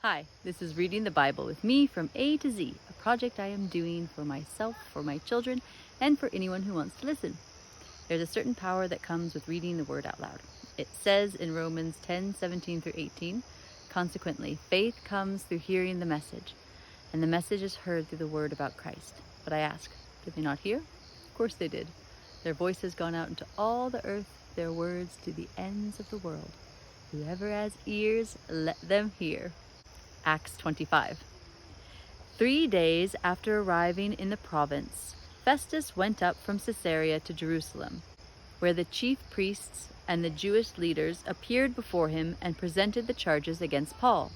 Hi, this is Reading the Bible with me from A to Z, a project I am doing for myself, for my children, and for anyone who wants to listen. There's a certain power that comes with reading the Word out loud. It says in Romans 10:17 through 18, "Consequently, faith comes through hearing the message, and the message is heard through the Word about Christ." But I ask, did they not hear? Of course they did. Their voice has gone out into all the earth, their words to the ends of the world. Whoever has ears, let them hear. Acts 25. 3 days after arriving in the province, Festus went up from Caesarea to Jerusalem, where the chief priests and the Jewish leaders appeared before him and presented the charges against Paul.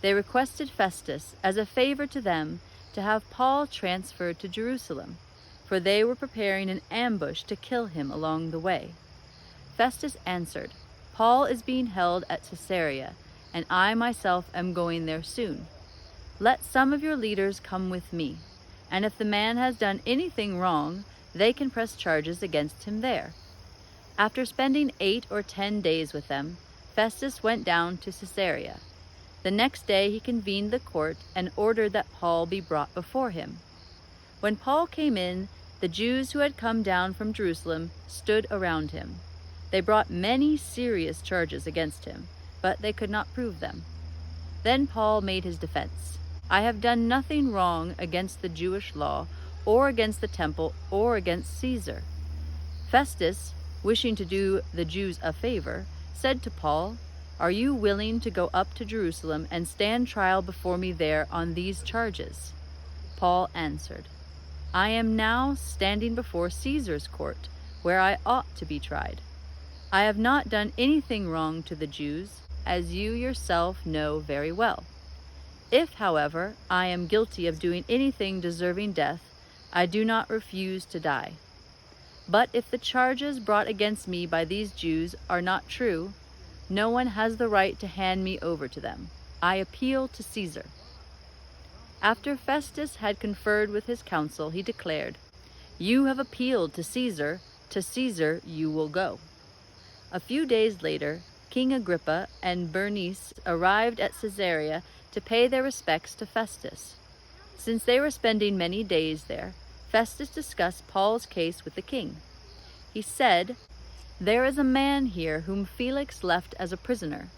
They requested Festus, as a favor to them, to have Paul transferred to Jerusalem, for they were preparing an ambush to kill him along the way. Festus answered, "Paul is being held at Caesarea, and I myself am going there soon. Let some of your leaders come with me, and if the man has done anything wrong, they can press charges against him there." After spending 8 or 10 days with them, Festus went down to Caesarea. The next day he convened the court and ordered that Paul be brought before him. When Paul came in, the Jews who had come down from Jerusalem stood around him. They brought many serious charges against him, but they could not prove them. Then Paul made his defense. "I have done nothing wrong against the Jewish law, or against the temple, or against Caesar." Festus, wishing to do the Jews a favor, said to Paul, "Are you willing to go up to Jerusalem and stand trial before me there on these charges?" Paul answered, "I am now standing before Caesar's court, where I ought to be tried. I have not done anything wrong to the Jews, as you yourself know very well. If, however, I am guilty of doing anything deserving death, I do not refuse to die. But if the charges brought against me by these Jews are not true, no one has the right to hand me over to them. I appeal to Caesar." After Festus had conferred with his council, he declared, "You have appealed to Caesar you will go." A few days later, King Agrippa and Bernice arrived at Caesarea to pay their respects to Festus. Since they were spending many days there, Festus discussed Paul's case with the king. He said, "There is a man here whom Felix left as a prisoner.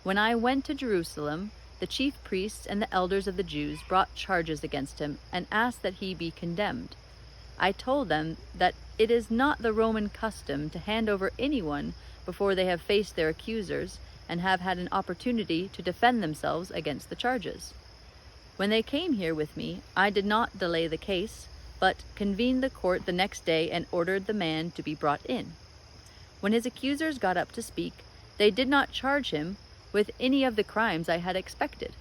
When I went to Jerusalem, the chief priests and the elders of the Jews brought charges against him and asked that he be condemned. I told them that it is not the Roman custom to hand over anyone before they have faced their accusers and have had an opportunity to defend themselves against the charges. When they came here with me, I did not delay the case, but convened the court the next day and ordered the man to be brought in. When his accusers got up to speak, they did not charge him with any of the crimes I had expected.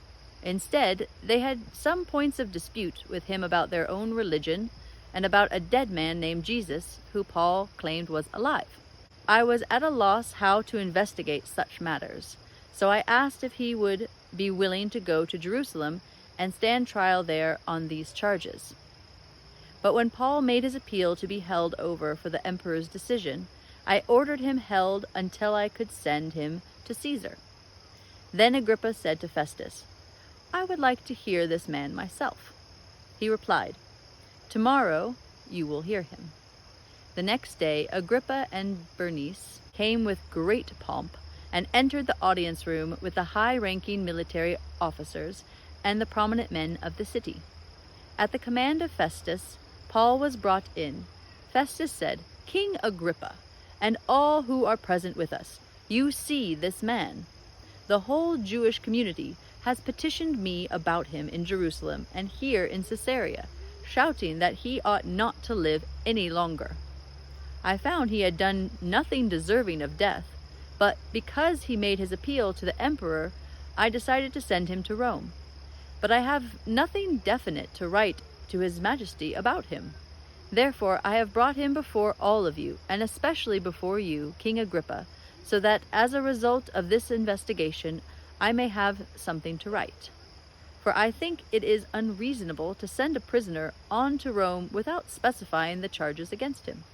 Instead, they had some points of dispute with him about their own religion and about a dead man named Jesus, who Paul claimed was alive. I was at a loss how to investigate such matters, so I asked if he would be willing to go to Jerusalem and stand trial there on these charges. But when Paul made his appeal to be held over for the emperor's decision, I ordered him held until I could send him to Caesar." Then Agrippa said to Festus, "I would like to hear this man myself." He replied, "Tomorrow you will hear him." The next day, Agrippa and Bernice came with great pomp and entered the audience room with the high-ranking military officers and the prominent men of the city. At the command of Festus, Paul was brought in. Festus said, "King Agrippa, and all who are present with us, you see this man. The whole Jewish community has petitioned me about him in Jerusalem and here in Caesarea, shouting that he ought not to live any longer. I found he had done nothing deserving of death, but because he made his appeal to the emperor, I decided to send him to Rome. But I have nothing definite to write to his majesty about him. Therefore I have brought him before all of you, and especially before you, King Agrippa, so that as a result of this investigation I may have something to write. For I think it is unreasonable to send a prisoner on to Rome without specifying the charges against him."